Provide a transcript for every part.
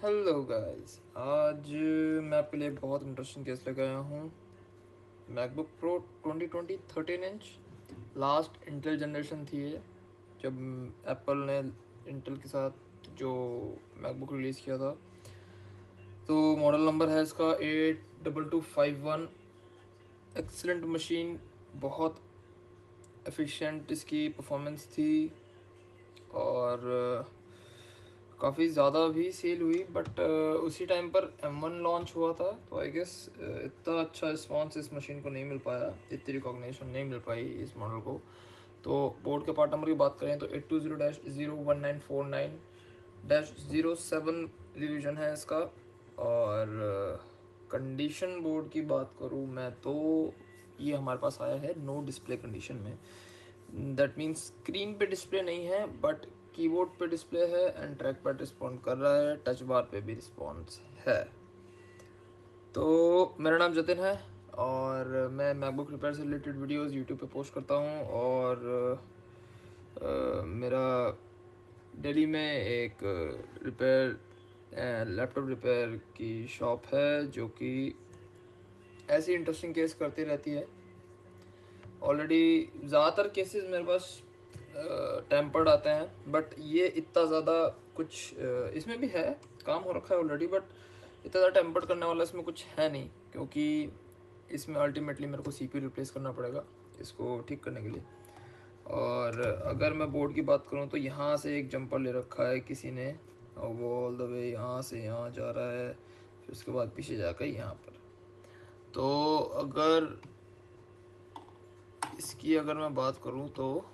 Hello guys, आज मैं आपके लिए बहुत इंटरेस्टिंग केस लेकर आया हूँ। MacBook pro 2020 13 inch last Intel generation थी ये, जब एप्पल ने इंटेल के साथ जो मैकबुक रिलीज़ किया था। तो मॉडल नंबर है इसका 82251। एक्सीलेंट मशीन, बहुत एफिशिएंट इसकी परफॉर्मेंस थी और काफ़ी ज़्यादा भी सेल हुई। बट उसी टाइम पर M1 लॉन्च हुआ था, तो आई गेस इतना अच्छा रिस्पॉन्स इस मशीन को नहीं मिल पाया, इतनी रिकॉग्निशन नहीं मिल पाई इस मॉडल को। तो बोर्ड के पार्ट नंबर की बात करें तो 820-01949-07 रिवीजन है इसका। और कंडीशन बोर्ड की बात करूँ मैं तो ये हमारे पास आया है नो डिस्प्ले कंडीशन में। दैट मीन्स स्क्रीन पे डिस्प्ले नहीं है, बट कीबोर्ड पे डिस्प्ले है एंड ट्रैक पैड रिस्पॉन्ड कर रहा है, टच बार पे भी रिस्पॉन्स है। तो मेरा नाम जतिन है और मैं मैकबुक रिपेयर से रिलेटेड वीडियोस यूट्यूब पे पोस्ट करता हूँ। और मेरा दिल्ली में एक लैपटॉप रिपेयर की शॉप है जो कि ऐसी इंटरेस्टिंग केस करती रहती है। ऑलरेडी ज़्यादातर केसेस मेरे पास टेम्पर्ड आते हैं, बट ये इतना ज़्यादा कुछ इसमें भी है, काम हो रखा है ऑलरेडी, बट इतना ज़्यादा टेम्पर्ड करने वाला इसमें कुछ है नहीं, क्योंकि इसमें अल्टीमेटली मेरे को CPU रिप्लेस करना पड़ेगा इसको ठीक करने के लिए। और अगर मैं बोर्ड की बात करूँ तो यहाँ से एक जंपर ले रखा है किसी ने, और वो ऑल द वे यहाँ से यहाँ जा रहा है, फिर उसके बाद पीछे जाकर यहाँ पर। तो अगर मैं बात करूँ तो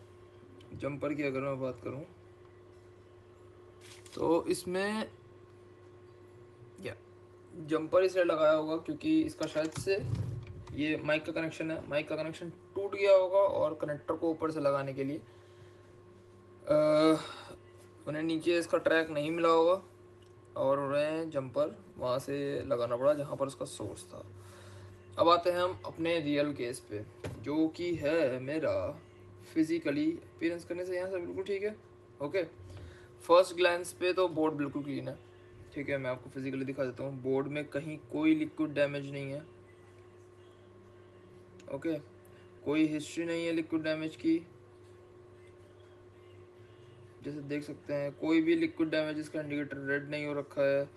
जंपर की अगर मैं बात करूँ तो इसमें या जंपर इसलिए लगाया होगा क्योंकि इसका शायद से ये माइक का कनेक्शन है, माइक का कनेक्शन टूट गया होगा और कनेक्टर को ऊपर से लगाने के लिए उन्हें नीचे इसका ट्रैक नहीं मिला होगा और उन्हें जंपर वहाँ से लगाना पड़ा जहाँ पर उसका सोर्स था। अब आते हैं हम अपने रियल केस पे, जो कि है मेरा फिजिकली अपीयरेंस करने से यहाँ से बिल्कुल ठीक है। ओके, फर्स्ट ग्लैंस पे तो बोर्ड बिल्कुल क्लीन है। ठीक है, मैं आपको फिजिकली दिखा देता हूँ। बोर्ड में कहीं कोई लिक्विड डैमेज नहीं है। ओके, कोई हिस्ट्री नहीं है लिक्विड डैमेज की। जैसे देख सकते हैं कोई भी लिक्विड डैमेज इसका इंडिकेटर रेड नहीं हो रखा है।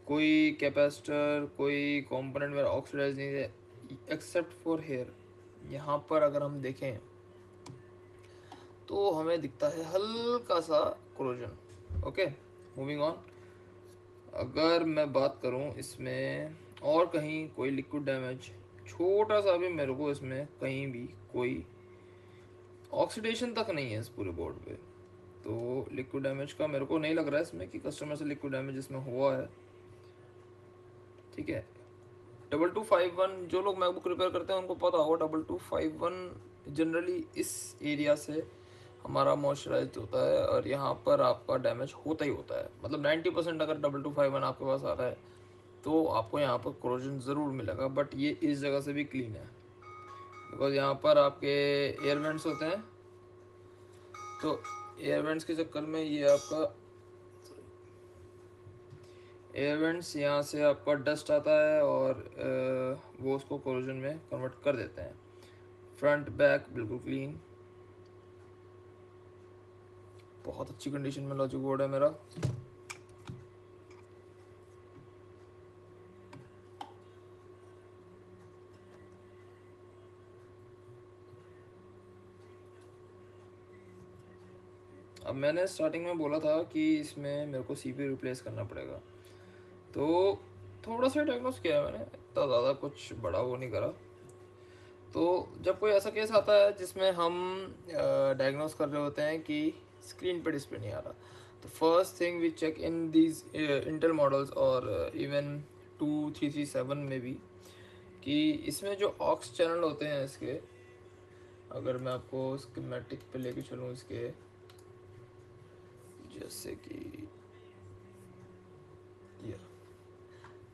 कोई कैपेसिटर, कोई कंपोनेंट में ऑक्सीडाइज नहीं है एक्सेप्ट फॉर हेयर। यहाँ पर अगर हम देखें तो हमें दिखता है हल्का सा कोरोजन। Okay, moving on. अगर मैं बात करूं इसमें और कहीं कोई लिक्विड डैमेज छोटा सा भी मेरे को इसमें कहीं भी कोई ऑक्सीडेशन तक नहीं है इस पूरे बोर्ड पे। तो लिक्विड डैमेज का मेरे को नहीं लग रहा है इसमें कि कस्टमर से लिक्विड डैमेज इसमें हुआ है। ठीक है, 2251 जो लोग मैकबुक रिपेयर करते हैं उनको पता होगा 2251 जनरली इस एरिया से हमारा मॉइस्चराइज होता है और यहाँ पर आपका डैमेज होता ही होता है। मतलब 90% अगर 2251 आपके पास आ रहा है तो आपको यहाँ पर क्रोजन ज़रूर मिलेगा, बट ये इस जगह से भी क्लीन है बिकॉज यहाँ पर आपके एयर वेंट्स होते हैं। तो एयर वेंट्स के चक्कर में ये आपका एयर वेंट्स यहाँ से आपका डस्ट आता है और वो उसको कोरोजन में कन्वर्ट कर देते हैं। फ्रंट बैक बिल्कुल क्लीन, बहुत अच्छी कंडीशन में लॉजिक बोर्ड है मेरा। अब मैंने स्टार्टिंग में बोला था कि इसमें मेरे को CPU रिप्लेस करना पड़ेगा, तो थोड़ा सा डायग्नोस किया है मैंने, इतना ज़्यादा कुछ बड़ा वो नहीं करा। तो जब कोई ऐसा केस आता है जिसमें हम डायग्नोस कर रहे होते हैं कि स्क्रीन पे डिस्प्ले नहीं आ रहा, तो first thing we check in these Intel models और इवन 2337 में भी कि इसमें जो ऑक्स चैनल होते हैं इसके, अगर मैं आपको स्कीमेटिक पे लेके चलूँ इसके, जैसे कि ये,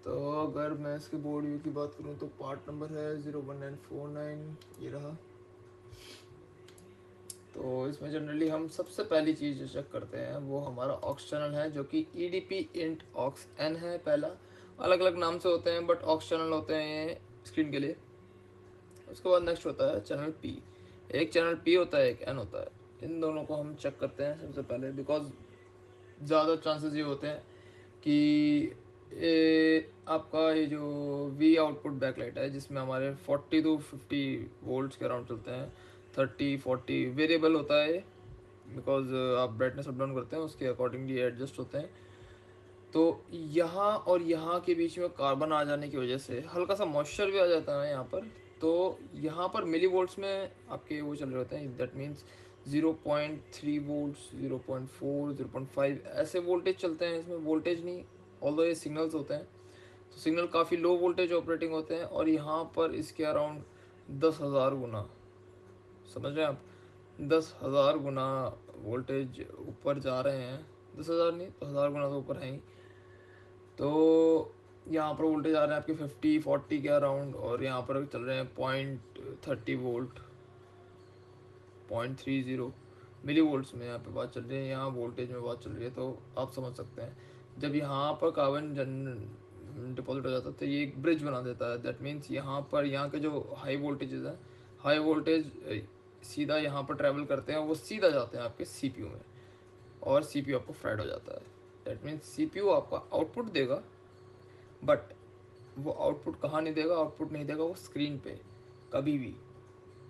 तो अगर मैं इसके बोर्ड व्यू की बात करूँ तो पार्ट नंबर है 01949, ये रहा। तो तो इसमें जनरली हम सबसे पहली चीज़ जो चेक करते हैं वो हमारा ऑक्स चैनल है, जो कि EDP इंट ऑक्स एन है पहला। अलग अलग नाम से होते हैं बट ऑक्स चैनल होते हैं ये स्क्रीन के लिए। उसके बाद नेक्स्ट होता है चैनल पी। एक चैनल पी होता है, एक एन होता है। इन दोनों को हम चेक करते हैं सबसे पहले, बिकॉज ज़्यादा चांसेस ये होते हैं कि आपका ये जो वी आउटपुट बैकलाइट है, जिसमें हमारे 40 to 50 वोल्ट्स के अराउंड चलते हैं, 30-40 वेरिएबल होता है, बिकॉज आप ब्राइटनेस अप डाउन करते हैं उसके अकॉर्डिंगली एडजस्ट होते हैं। तो यहाँ और यहाँ के बीच में कार्बन आ जाने की वजह से हल्का सा मॉइस्चर भी आ जाता है यहाँ पर। तो यहाँ पर मिली वोल्ट्स में आपके वो चल रहे होते हैं, दैट मीन्स 0.3 वोल्ट्स, 0.4, 0.5 ऐसे वोल्टेज चलते हैं इसमें। वोल्टेज नहीं, ऑल्दो ये सिग्नल्स होते हैं, तो सिग्नल काफ़ी लो वोल्टेज ऑपरेटिंग होते हैं। और यहाँ पर इसके अराउंड 10,000 गुना, समझ रहे हैं आप, 10,000 गुना वोल्टेज ऊपर जा रहे हैं। 10,000 नहीं तो 1,000 गुना तो ऊपर है ही। तो यहाँ पर वोल्टेज आ रहे हैं आपके 50-40 के अराउंड, और यहाँ पर चल रहे हैं 0.30 वोल्ट, 0.30 मिली वोल्ट्स में यहाँ पे बात चल रही है, यहाँ वोल्टेज में बात चल रही है। तो आप समझ सकते हैं जब यहाँ पर कार्बन डिपॉजिट हो जाता है तो ये एक ब्रिज बना देता है। दैट मीन्स यहाँ पर यहाँ के जो हाई वोल्टेजेस हैं, हाई वोल्टेज सीधा यहाँ पर ट्रैवल करते हैं, वो सीधा जाते हैं आपके CPU में, और CPU आपको फ्राइड हो जाता है। दैट मीन्स CPU आपका आउटपुट देगा, बट वो आउटपुट कहाँ नहीं देगा, आउटपुट नहीं देगा वो स्क्रीन पे कभी भी।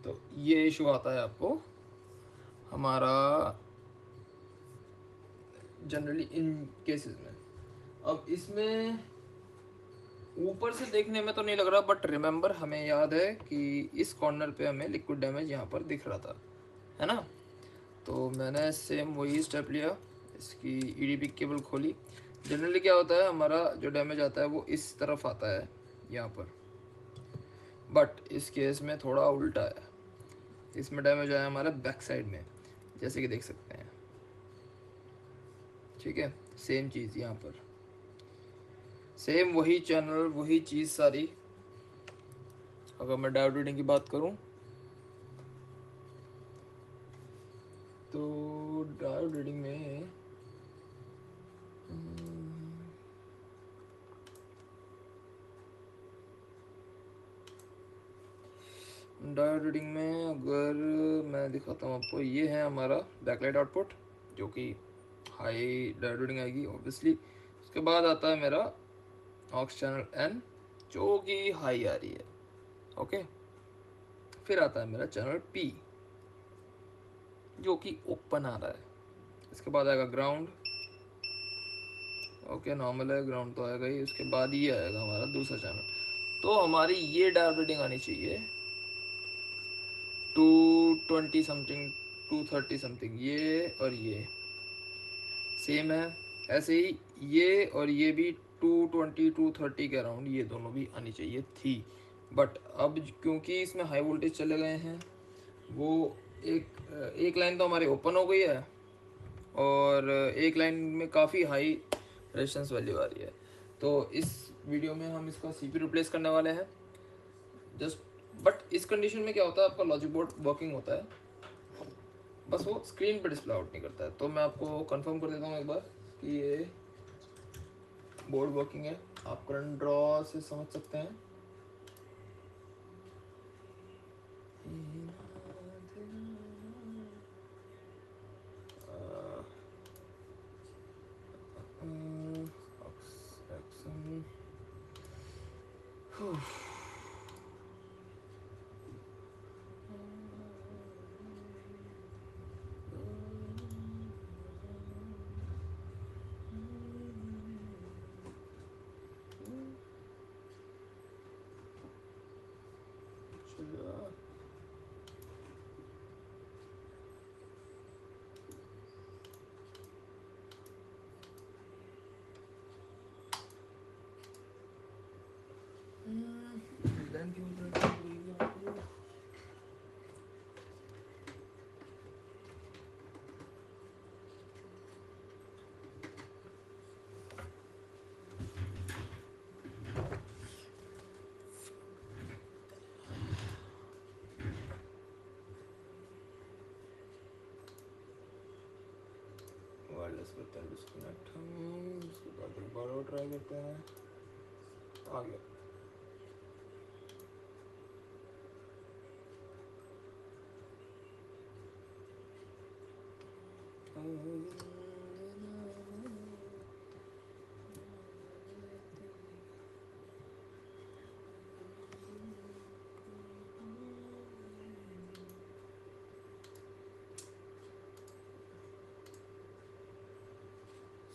तो ये इशू आता है आपको हमारा जनरली इन केसेस में। अब इसमें ऊपर से देखने में तो नहीं लग रहा, बट रिमेंबर हमें याद है कि इस कॉर्नर पे हमें लिक्विड डैमेज यहाँ पर दिख रहा था, है ना। तो मैंने सेम वही स्टेप लिया, इसकी EDP केबल खोली। जनरली क्या होता है, हमारा जो डैमेज आता है वो इस तरफ आता है यहाँ पर, बट इस केस में थोड़ा उल्टा है। इसमें डैमेज आया हमारा बैक साइड में, जैसे कि देख सकते हैं। ठीक है, सेम चीज़ यहाँ पर, सेम वही चैनल, वही चीज़ सारी। अगर मैं डायोड रीडिंग की बात करूँ तो डायोड रीडिंग में डायोड रीडिंग में अगर मैं दिखाता हूँ आपको, ये है हमारा बैकलाइट आउटपुट जो कि हाई डायोड रीडिंग आएगी ऑब्वियसली। उसके बाद आता है मेरा ऑक्स चैनल N जो कि हाई आ रही है, ओके। फिर आता है मेरा चैनल P जो कि ओपन आ रहा है। इसके बाद आएगा ग्राउंड, ओके नॉर्मल है, ग्राउंड तो आएगा ही। उसके बाद ये आएगा हमारा दूसरा चैनल। तो हमारी ये डायोड रीडिंग आनी चाहिए 220 समथिंग, 230 समथिंग, ये और ये सेम है। ऐसे ही ये और ये भी 220 230 के अराउंड ये दोनों भी आनी चाहिए थी। बट अब क्योंकि इसमें हाई वोल्टेज चले गए हैं, वो एक लाइन तो हमारी ओपन हो गई है, और एक लाइन में काफ़ी हाई रेजिस्टेंस वैल्यू आ रही है। तो इस वीडियो में हम इसका CPU रिप्लेस करने वाले हैं जस्ट। बट इस कंडीशन में क्या होता है, आपका लॉजिक बोर्ड वर्किंग होता है, बस वो स्क्रीन पर डिस्प्ले आउट नहीं करता है। तो मैं आपको कंफर्म कर देता हूँ एक बार कि ये बोर्ड वर्किंग है। आप करंट ड्रॉ से समझ सकते हैं। वायरलेस करते हैं डिस्कनेक्ट हम, उसके बाद एक बार और ट्राई करते हैं। आ गया।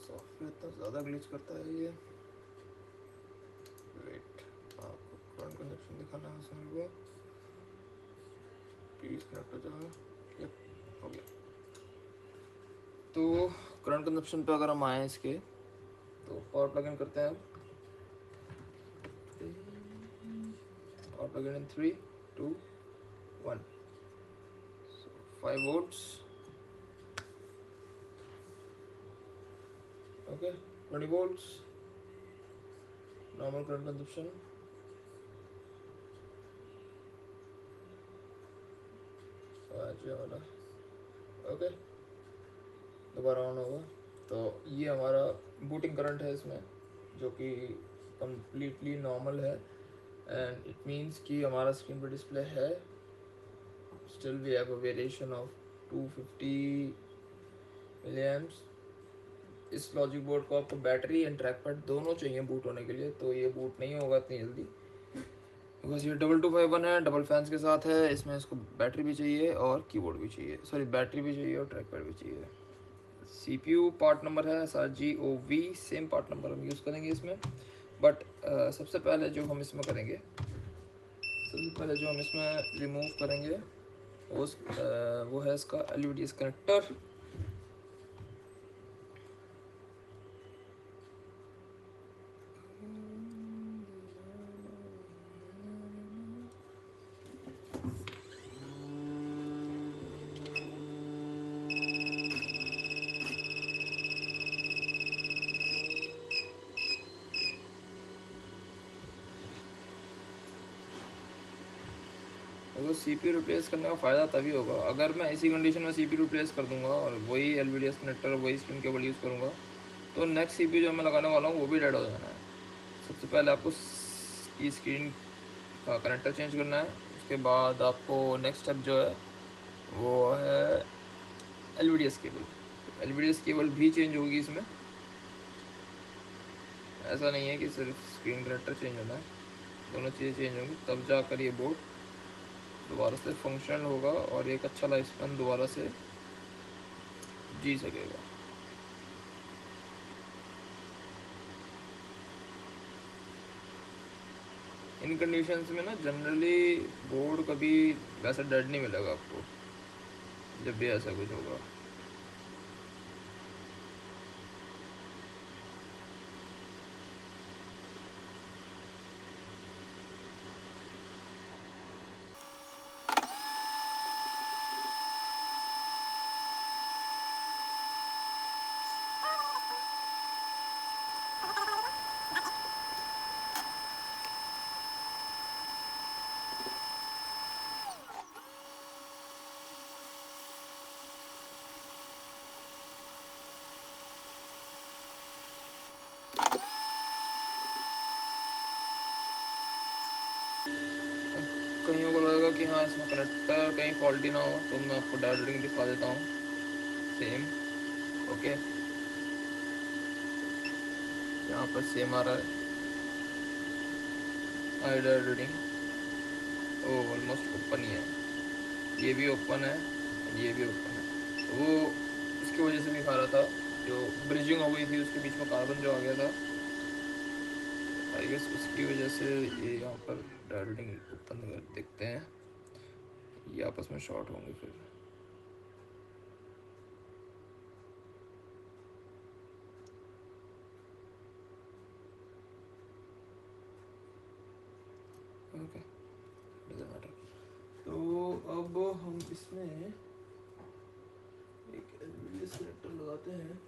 सॉफ्टवेयर इतना ज़्यादा ग्लिच करता है ये। वेट, आपको करंट कंजप्शन दिखाना है उसमें को। प्लीज कनेक्ट हो जाए। यप, हो गया। तो करंट कंजप्शन पे अगर हम आए इसके, तो पावर प्लग इन करते हैं। Power plug in 3 2 1। 5 volts, okay, 20 volts, normal current consumption। वाला ओके, दोबारा ऑन होगा। तो ये हमारा बूटिंग करंट है इसमें, जो कि कम्प्लीटली नॉर्मल है, एंड इट मीन्स कि हमारा स्क्रीन पर डिस्प्ले है। Still we have a variation of 250 milliamps. इस लॉजिक बोर्ड को आपको बैटरी एंड ट्रैक पैड दोनों चाहिए बूट होने के लिए, तो ये बूट नहीं होगा इतनी जल्दी, बिकॉज ये 2251 है, डबल फैंस के साथ है। इसमें इसको बैटरी भी चाहिए और कीबोर्ड भी चाहिए, सॉरी बैटरी भी चाहिए और ट्रैक पैड भी चाहिए। CPU पार्ट नंबर है SRGOV, सेम पार्ट नंबर हम यूज़ करेंगे इसमें। बट सबसे पहले जो हम इसमें करेंगे, रिमूव करेंगे वो है इसका LVDS कनेक्टर। तो CPU रिप्लेस करने का फ़ायदा तभी होगा अगर मैं इसी कंडीशन में CPU रिप्लेस कर दूंगा और वही LVDS कनेक्टर, वही स्क्रीन केबल यूज़ करूँगा, तो नेक्स्ट CPU जो मैं लगाने वाला हूँ वो भी डेड हो जाना है। सबसे पहले आपको की स्क्रीन का कनेक्टर चेंज करना है, उसके बाद आपको नेक्स्ट स्टेप जो है वो है LVDS केबल। तो LVDS केबल भी चेंज होगी इसमें, ऐसा नहीं है कि सिर्फ स्क्रीन कनेक्टर चेंज होना है, दोनों चीज़ें चेंज होंगी, तब जाकर ये बोर्ड दोबारा से फंक्शनल होगा और एक अच्छा लाइफ स्पैन दोबारा से जी सकेगा। इन कंडीशंस में ना जनरली बोर्ड कभी वैसा डेड नहीं मिलेगा आपको जब भी ऐसा कुछ होगा। कईयों को लगेगा कि हाँ इसमें कनेक्टर कहीं फॉल्टी ना हो, तो मैं आपको डायल रीडिंग दिखा देता हूँ सेम। ओके, यहाँ पर सेम आ रहा है आई डायल रीडिंग। ओ ऑलमोस्ट ओपन ही है, ये भी ओपन है, ये भी ओपन है। तो वो इसकी वजह से भी खा रहा था, जो ब्रिजिंग हो गई थी उसके बीच में कार्बन जो आ गया था, आई गेस उसकी वजह से ये यहाँ पर डायल रीडिंग ओपन देखते हैं, ये आपस में शॉर्ट होंगे फिर। Okay, doesn't matter. तो अब हम इसमें एक LVDS कनेक्टर लगाते हैं।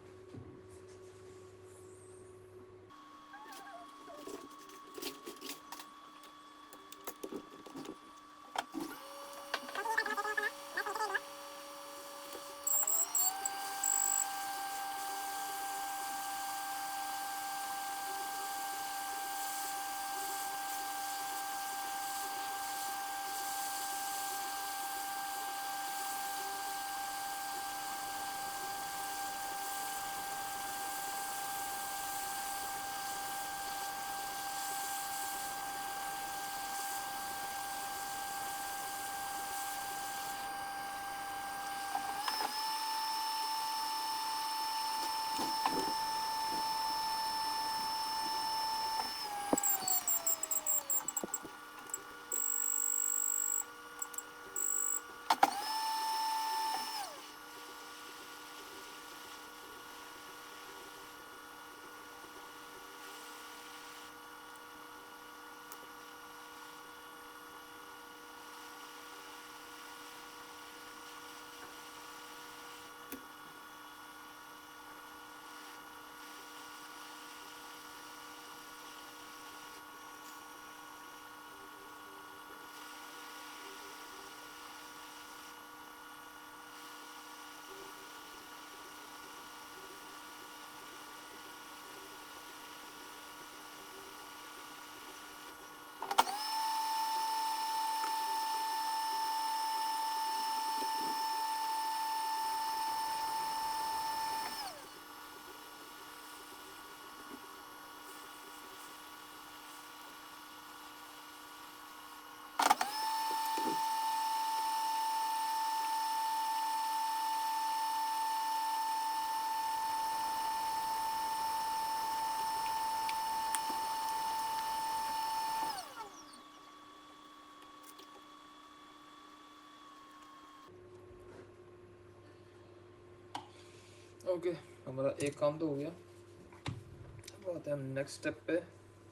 ओके, हमारा एक काम तो हो गया। अब आते हैं हम नेक्स्ट स्टेप पे,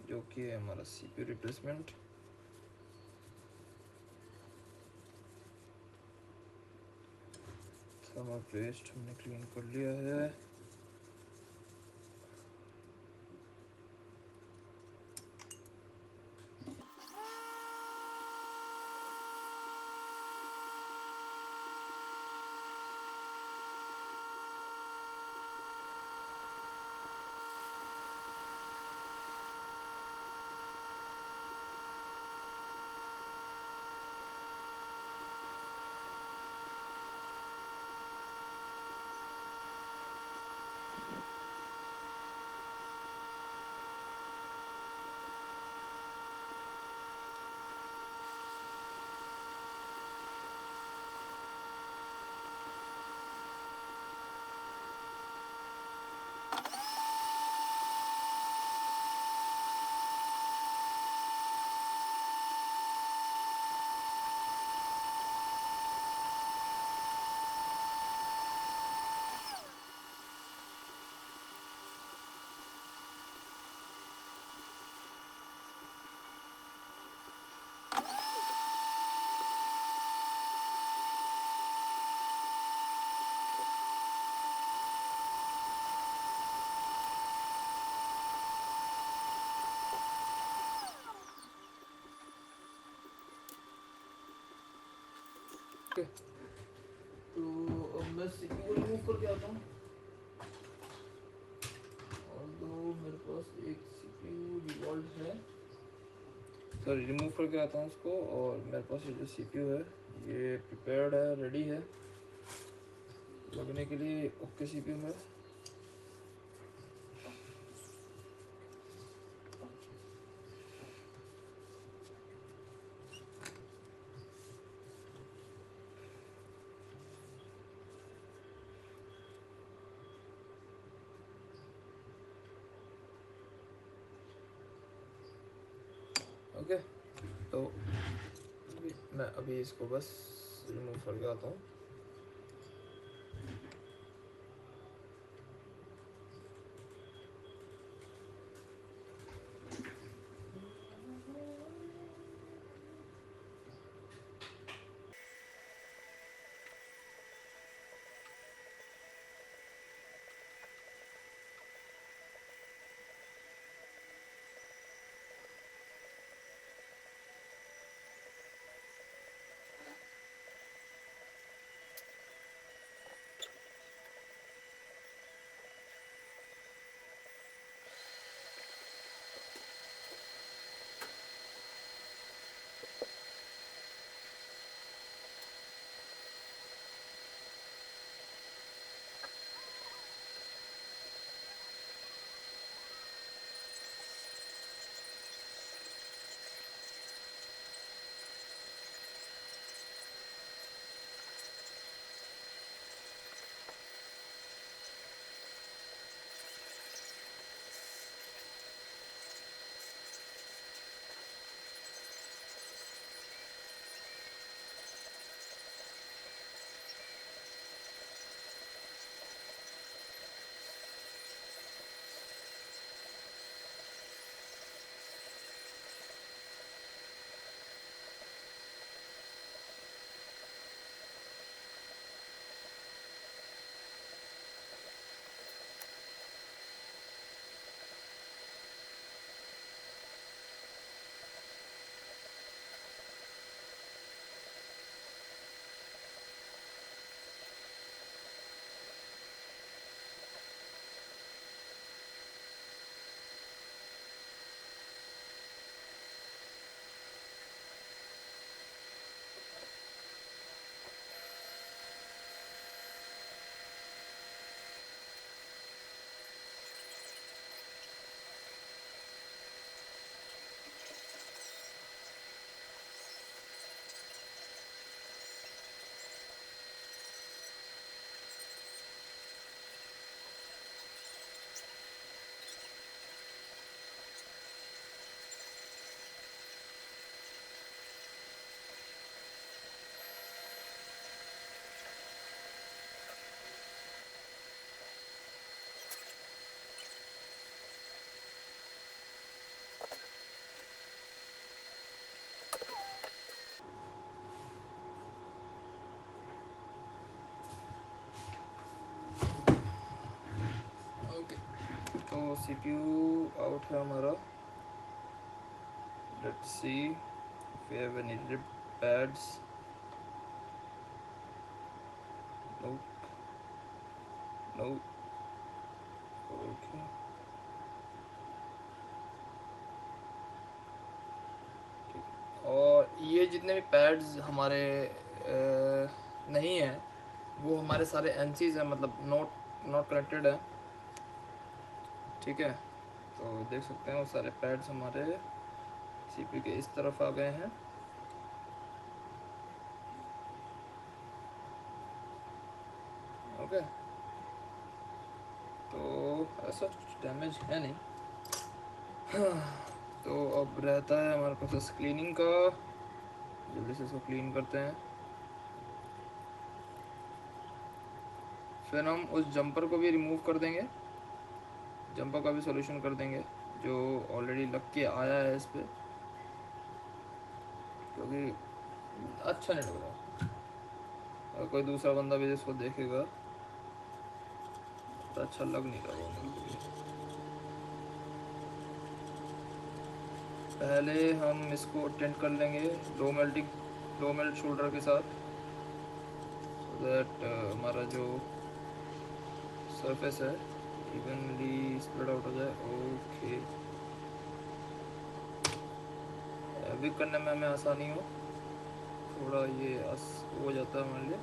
जो कि है हमारा सीपीयू रिप्लेसमेंट। थर्मल पेस्ट हमने क्लीन कर लिया है। ओके, तो अब मैं सीपीयू को रिमूव करके आता हूँ। और दो मेरे पास एक सीपीयू डिवॉल्ट है, सॉरी रिमूव करके आता हूँ उसको। और मेरे पास ये जो सीपीयू है ये प्रिपेयर्ड है, रेडी है लगने के लिए। ओके सीपीयू में ओके। तो मैं अभी इसको बस रिमूव करके आता हूँ। तो CPU आउट है हमारा. Let's see if we have any ripped pads. Nope. Nope. Okay. और ये जितने भी पैड्स हमारे नहीं हैं वो हमारे सारे एनसीज हैं, मतलब नॉट नॉट कनेक्टेड है. ठीक है, तो देख सकते हैं वो सारे पैड्स हमारे सीपीयू के इस तरफ आ गए हैं. ओके, तो ऐसा कुछ डैमेज है नहीं. तो अब रहता है हमारे पास क्लीनिंग का. जल्दी से इसको क्लीन करते हैं. फिर हम उस जंपर को भी रिमूव कर देंगे. जंपर का भी सॉल्यूशन कर देंगे जो ऑलरेडी लग के आया है इस पर, क्योंकि अच्छा नहीं लग रहा. अगर कोई दूसरा बंदा भी इसको देखेगा तो अच्छा लग नहीं रहा होगा. पहले हम इसको टेंट कर लेंगे लो मेल्ट शोल्डर के साथ, सो दैट हमारा जो सरफेस है इवनली स्प्रेड आउट हो जाए. ओके, विक करने में हमें आसानी हो, थोड़ा ये हो जाता है हमारे लिए.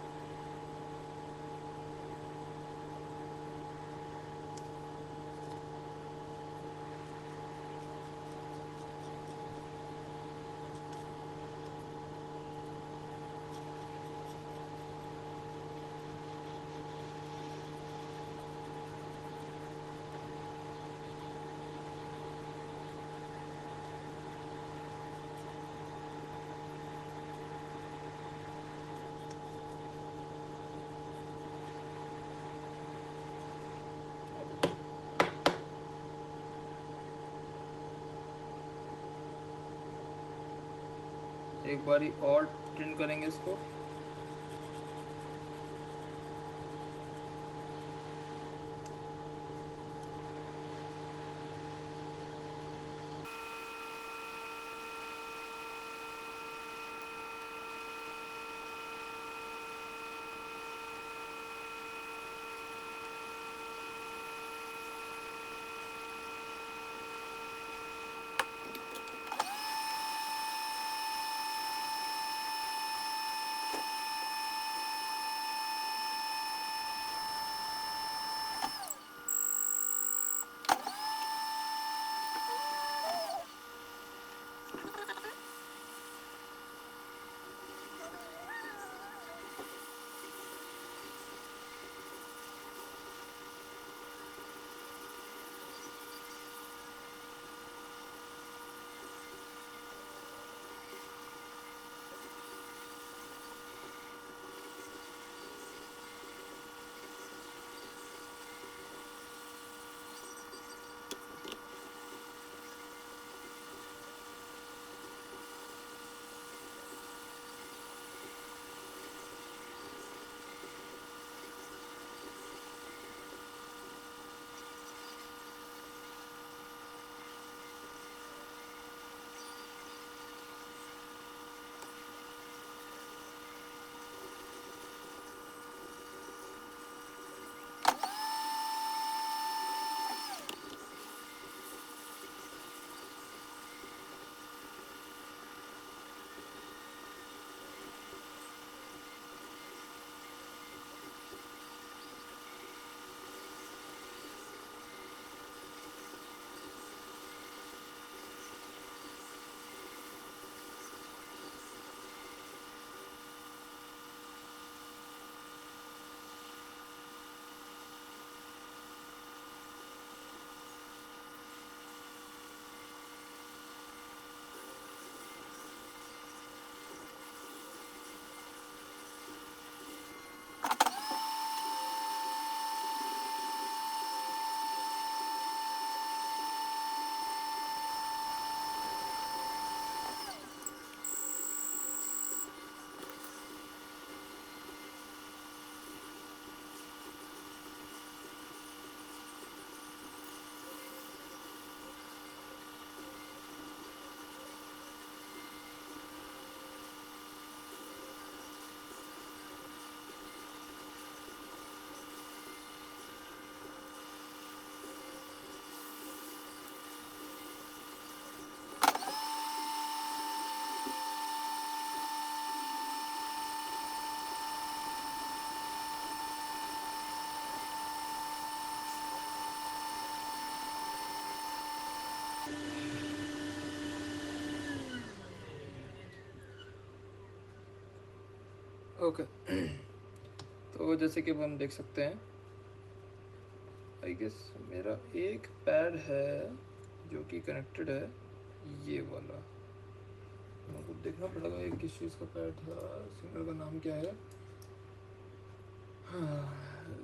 एक बारी और टेंट करेंगे इसको. ओके तो जैसे कि अब हम देख सकते हैं, आई गेस मेरा एक पैड है जो कि कनेक्टेड है, ये वाला। मेरे को देखना पड़ेगा ये किस चीज़ का पैड था, सिंगल का नाम क्या है।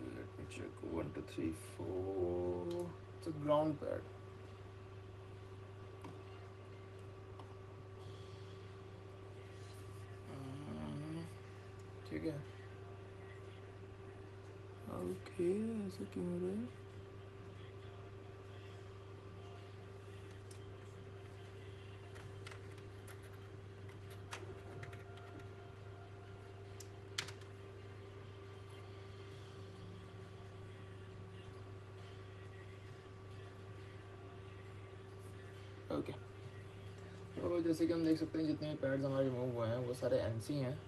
Let me check, 1 2 3 4, it's a ground pad. ठीक है, ओके ऐसा क्यों हो रहा है? ओके तो जैसे कि हम देख सकते हैं जितने भी पैड्स हमारे रिमूव हुए हैं वो सारे एनसी हैं।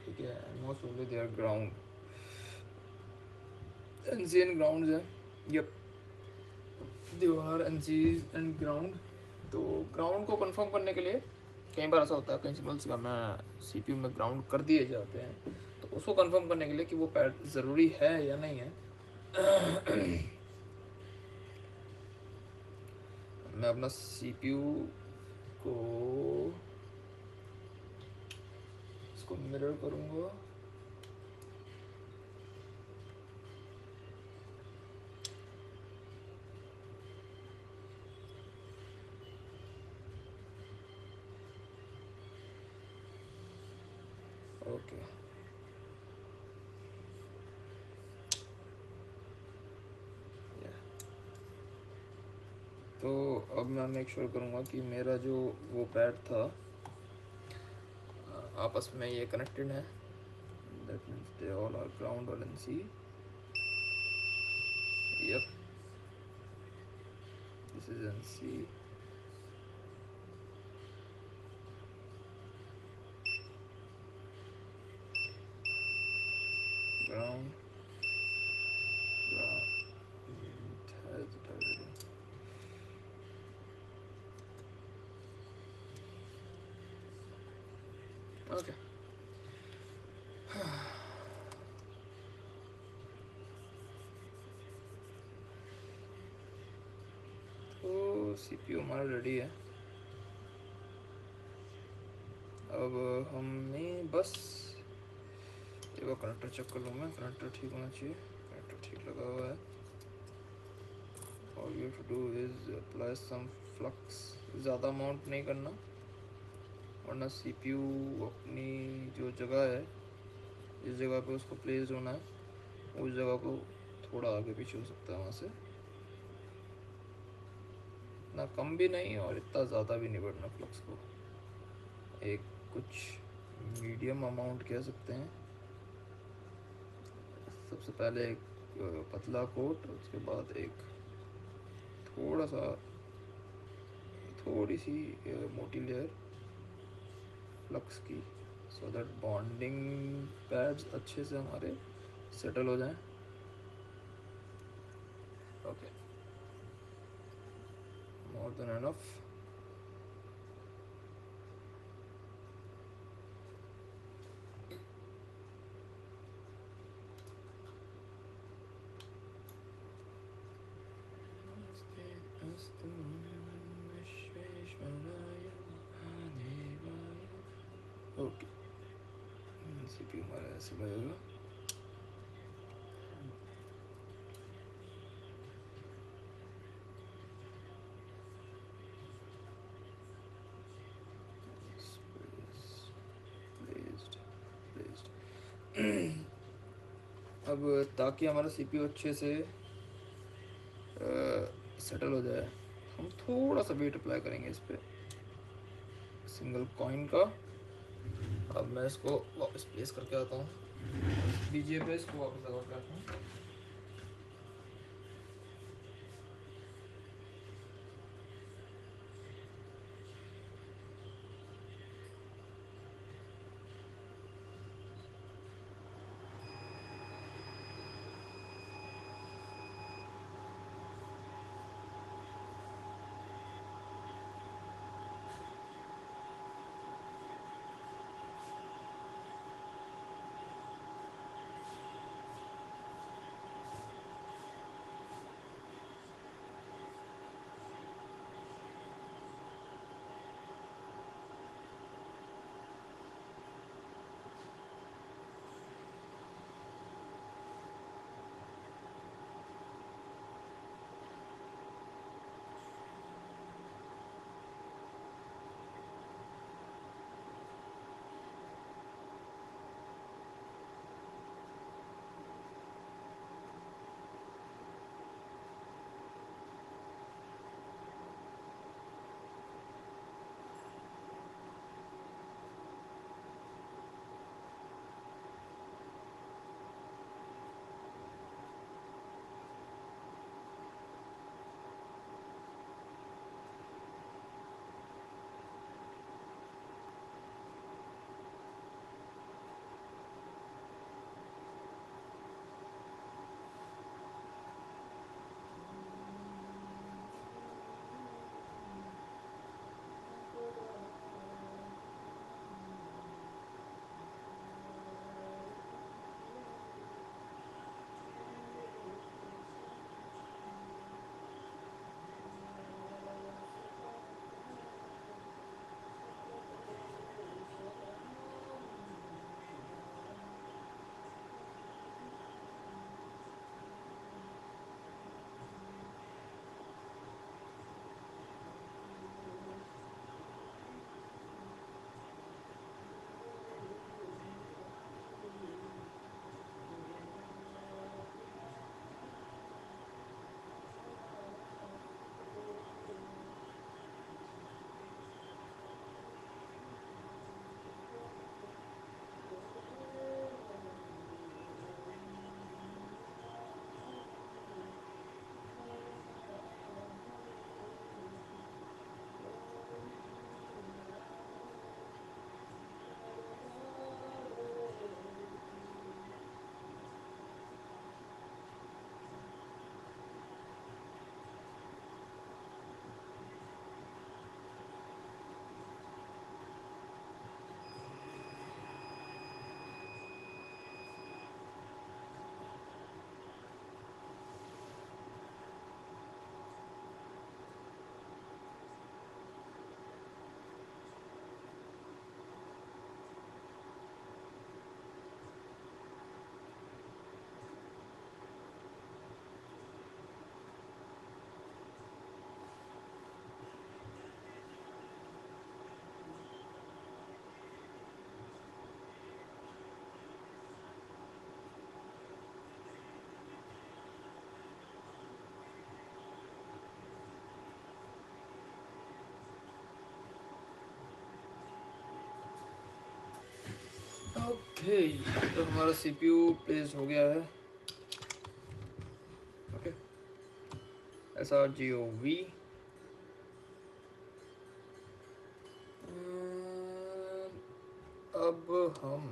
ठीक है, most probably they are ground, NC and ground है। यप, दीवार एनसी एंड ग्राउंड। तो ग्राउंड को कंफर्म करने के लिए कई बार ऐसा होता है, कई सिग्नल्स का मैं सीपीयू में ग्राउंड कर दिए जाते हैं, तो उसको कंफर्म करने के लिए कि वो पैड ज़रूरी है या नहीं है, मैं अपना सीपीयू को इसको मिरर करूँगा। ओके तो अब मैं मेक श्योर करूँगा कि मेरा जो वो पैड था आपस में ये कनेक्टेड है। That means they all are ground और NC. Yup, this is NC, ground, okay. तो सीपीयू हमारा रेडी है। अब हमें बस एक बार कनेक्टर चेक कर लूँ मैं, कनेक्टर ठीक होना चाहिए, कनेक्टर ठीक लगा हुआ है। All you to do is apply some flux, ज़्यादा अमाउंट नहीं करना वरना सीपीयू अपनी जो जगह है जिस जगह पे उसको प्लेस होना है उस जगह को थोड़ा आगे पीछे हो सकता है वहाँ से, इतना कम भी नहीं और इतना ज़्यादा भी नहीं बढ़ना फ्लक्स को, एक कुछ मीडियम अमाउंट कह सकते हैं। सबसे पहले एक पतला कोट, उसके बाद एक थोड़ा सा थोड़ी सी मोटी लेयर फ्लक्स की, सो दैट बॉन्डिंग पैड्स अच्छे से हमारे सेटल हो जाएं। Okay, more than enough. Okay, CPU हमारा ऐसे लगेगा। अब ताकि हमारा सीपीयू अच्छे से सेटल हो जाए, हम थोड़ा सा वेट अप्लाई करेंगे इस पे सिंगल कॉइन का। अब मैं इसको वापस प्लेस करके आता हूँ डीजे पे, इसको वापस लगा के आता हूँ। तो हमारा सीपीयू प्लेस हो गया है। Okay, SRGOV। अब हम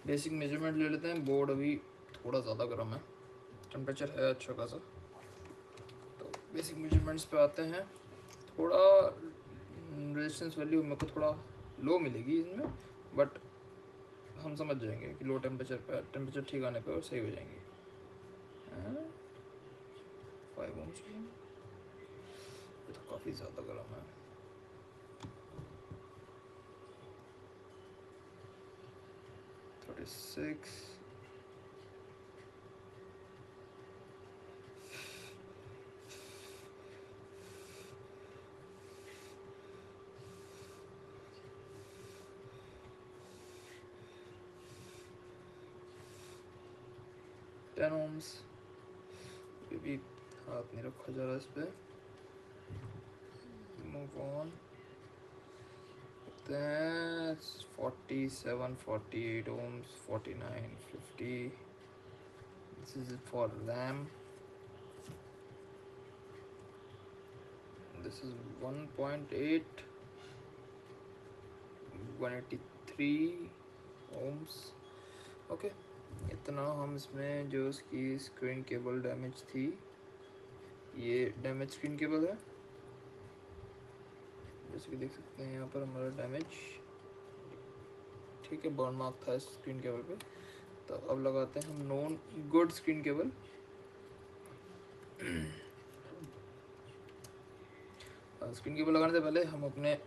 बेसिक मेजरमेंट ले लेते हैं। बोर्ड अभी थोड़ा ज़्यादा गर्म है, टेम्परेचर है अच्छा खासा। तो बेसिक मेजरमेंट्स पे आते हैं। थोड़ा रेजिस्टेंस वैल्यू मेरे को थोड़ा लो मिलेगी इसमें, बट हम समझ जाएंगे कि लो टेम्परेचर पे, टेम्परेचर ठीक आने पे सही हो जाएंगे। 5 ohms की, ये तो काफ़ी ज़्यादा गर्म है। Six, ten ohms। भी हाथ नहीं रखा जा रहा इस पे। Move on. 47, 48 ohms, 49, 50। This is it for RAM. This is 1.8, 183 ohms। Okay, इतना हम इसमें जो इसकी स्क्रीन केबल डैमेज थी, ये डैमेज स्क्रीन केबल है, जैसे कि देख सकते हैं यहाँ पर हमारा डैमेज, ठीक है, बर्न मार्क था स्क्रीन केबल पे। तो अब लगाते हैं हम non good screen cable. Screen cable लगाने से पहले हम अपने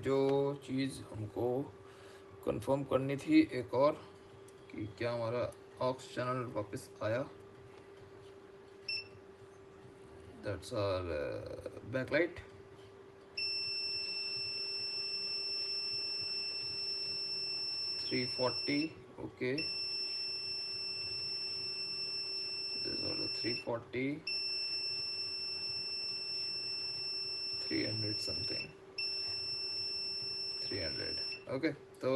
जो चीज़ हमको कंफर्म करनी थी एक और, कि क्या हमारा ऑक्स चैनल वापस आया। That's our backlight. Three 40, okay, this वाला 340, 300 समथिंग, 300। ओके, तो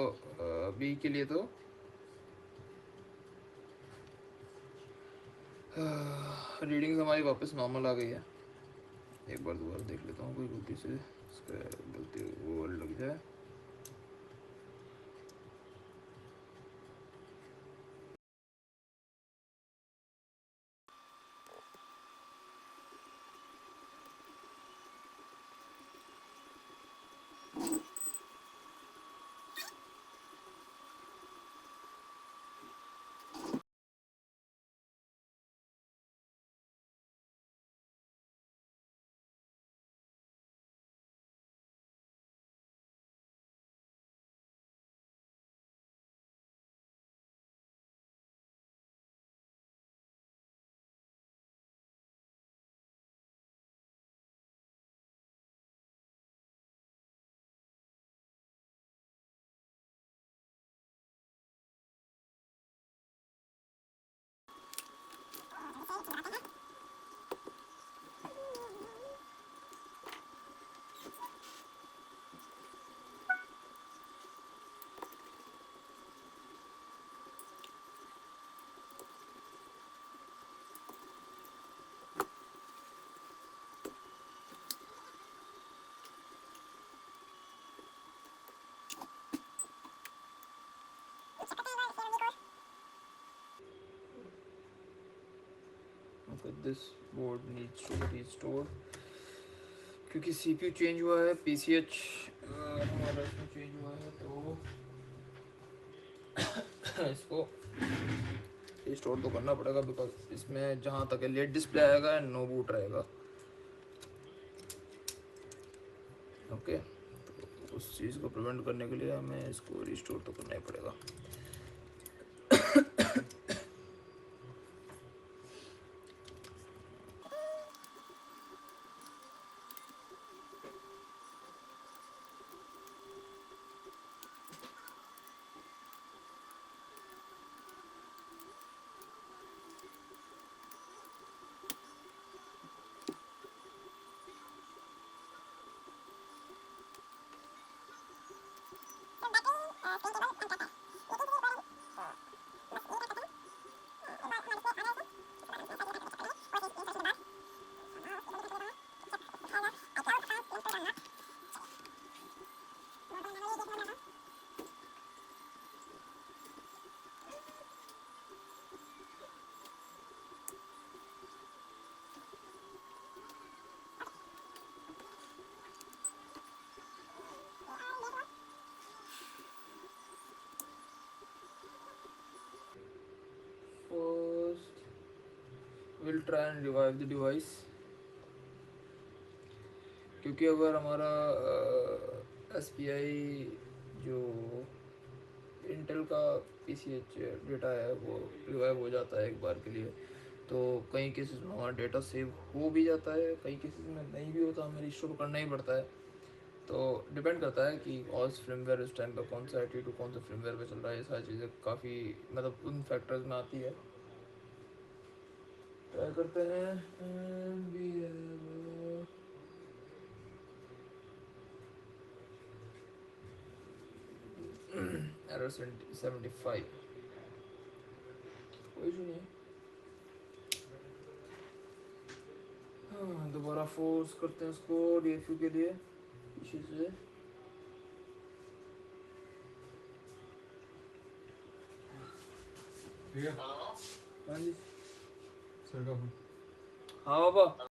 अभी के लिए तो रीडिंग्स हमारी वापस नॉर्मल आ गई है। एक बार दोबारा देख लेता हूँ, कोई गलती से इसका गलती वो लग जाए। This board needs to be restored, क्योंकि सीपीयू चेंज हुआ है, पीसीएच हमारा इसमें चेंज हुआ है, तो इसको रिस्टोर तो करना पड़ेगा, बिकॉज इसमें जहाँ तक लेट डिस्प्ले आएगा नो बूट रहेगा। ओके, तो उस चीज़ को प्रिवेंट करने के लिए हमें इसको रिस्टोर तो करना ही पड़ेगा। Will try and revive the device, क्योंकि अगर हमारा SPI जो इंटेल का PCH डेटा है वो रिवाइव हो जाता है एक बार के लिए, तो कई केसेस में हमारा डेटा सेव हो भी जाता है, कई केसेस में नहीं भी होता, हमें रिस्टोर करना ही पड़ता है। तो डिपेंड करता है कि ऑस फ्रेमवेयर इस टाइम पे कौन सा 82 कौन सा फ्रेमवेयर पे चल रहा है, ये सारी चीज़ें काफ़ी मतलब उन फैक्टर्स में आती है। ट्राई करते हैं। एरर 75, कोई इशू नहीं। हाँ, दोबारा फोर्स करते हैं उसको DFU के लिए इशू से। ठीक है। हाँ जी सर का फोन। हाँ पापा।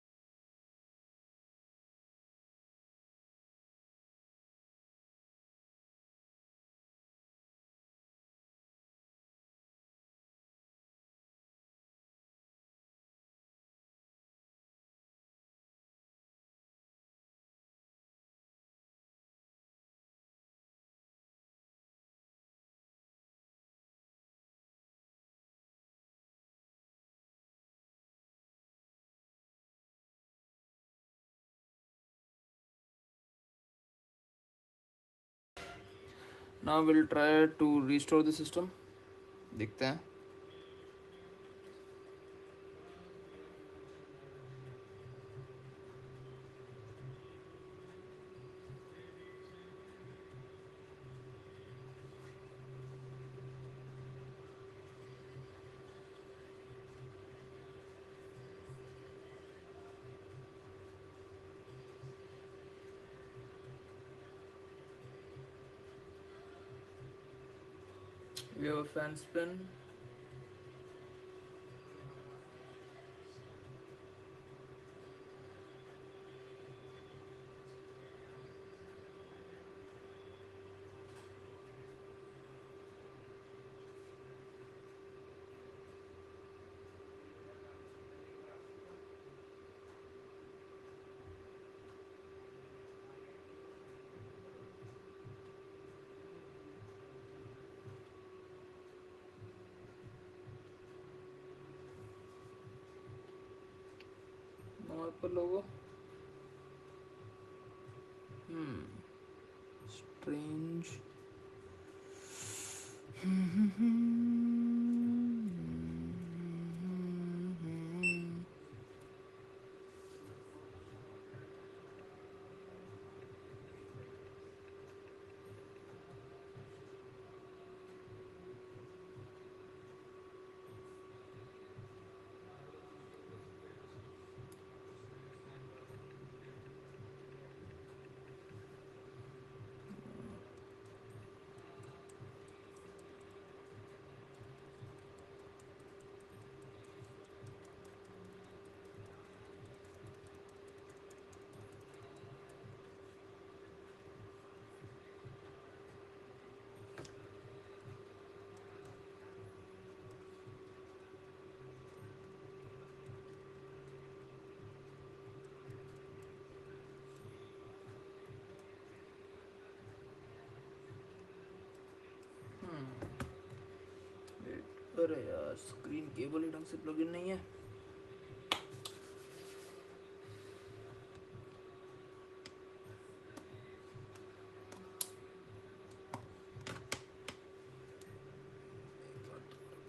Now we'll try to restore the system, देखते हैं। We have a fan spin. पर लोगों स्ट्रेंज। अरे यार स्क्रीन केबल ही ढंग से प्लग इन नहीं है।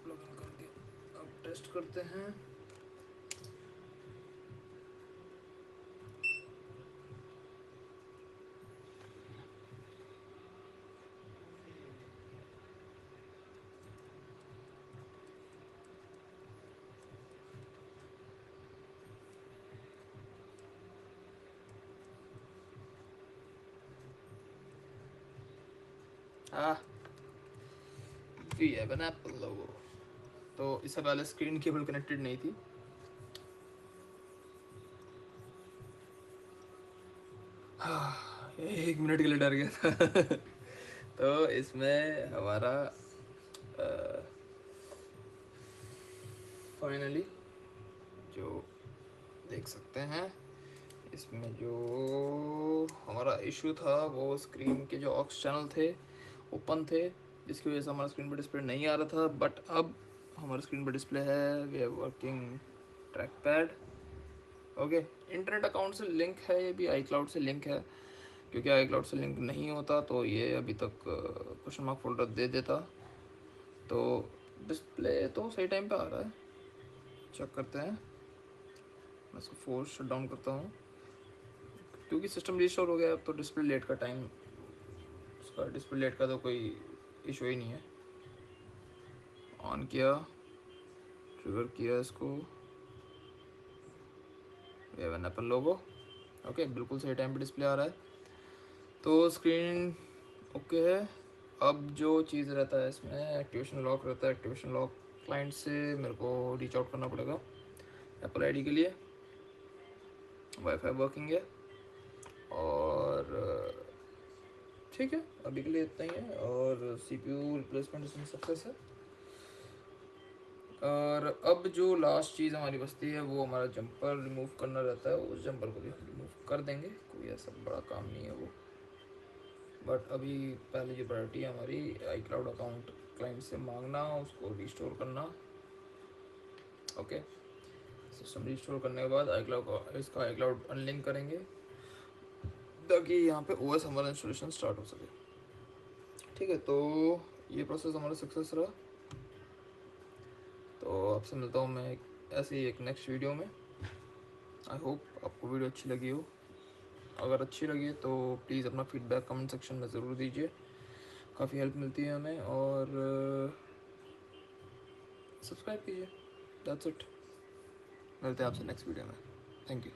प्लग इन कर दिया, अब टेस्ट करते हैं। वी हैव एन एप्पल लोगो। तो इससे पहले स्क्रीन केबल कनेक्टेड नहीं थी। एक मिनट के लिए डर गया था। तो इसमें हमारा फाइनली जो देख सकते हैं, इसमें जो हमारा इशू था वो स्क्रीन के जो ऑक्स चैनल थे ओपन थे, जिसकी वजह से हमारा स्क्रीन पर डिस्प्ले नहीं आ रहा था। बट अब हमारे स्क्रीन पर डिस्प्ले है, we are working trackpad. Okay, internet account से लिंक है, ये भी आई क्लाउड से लिंक है, क्योंकि आई क्लाउड से लिंक नहीं होता तो ये अभी तक क्वेश्चन मार्क फोल्डर दे देता। तो डिस्प्ले तो सही टाइम पे आ रहा है, चेक करते हैं। मैं इसको फोर्स शट डाउन करता हूँ, क्योंकि सिस्टम रिस्टोर हो गया अब तो डिस्प्ले लेट का टाइम, उसका डिस्प्ले लेट का तो कोई इशू ही नहीं है। ऑन किया, ट्रिगर किया इसको, we have an Apple logo. Okay, बिल्कुल सही टाइम पे डिस्प्ले आ रहा है, तो स्क्रीन ओके है। अब जो चीज़ रहता है इसमें एक्टिवेशन लॉक रहता है। एक्टिवेशन लॉक क्लाइंट से मेरे को रीच आउट करना पड़ेगा एप्पल आईडी के लिए। वाईफाई वर्किंग है, और ठीक है, अभी के लिए इतना ही है। और सीपीयू रिप्लेसमेंट इसमें सक्सेस है। और अब जो लास्ट चीज़ हमारी बचती है वो हमारा जंपर रिमूव करना रहता है। उस जंपर को भी हम रिमूव कर देंगे, कोई ऐसा बड़ा काम नहीं है वो। बट अभी पहले जो प्रायोरिटी है हमारी आई क्लाउड अकाउंट क्लाइंट से मांगना, उसको रिस्टोर करना। ओके, सिस्टम रिस्टोर करने के बाद आई क्लाउड, इसका आई क्लाउड अनलिंक करेंगे ताकि यहाँ पे ओएस हमारा इंस्टॉलेशन स्टार्ट हो सके। ठीक है, तो ये प्रोसेस हमारा सक्सेस रहा। तो आपसे मिलता हूँ मैं ऐसे ही एक नेक्स्ट वीडियो में। आई होप आपको वीडियो अच्छी लगी हो। अगर अच्छी लगी तो प्लीज़ अपना फीडबैक कमेंट सेक्शन में ज़रूर दीजिए, काफ़ी हेल्प मिलती है हमें। और सब्सक्राइब कीजिए। दैट्स इट, मिलते हैं आपसे नेक्स्ट वीडियो में। Thank you.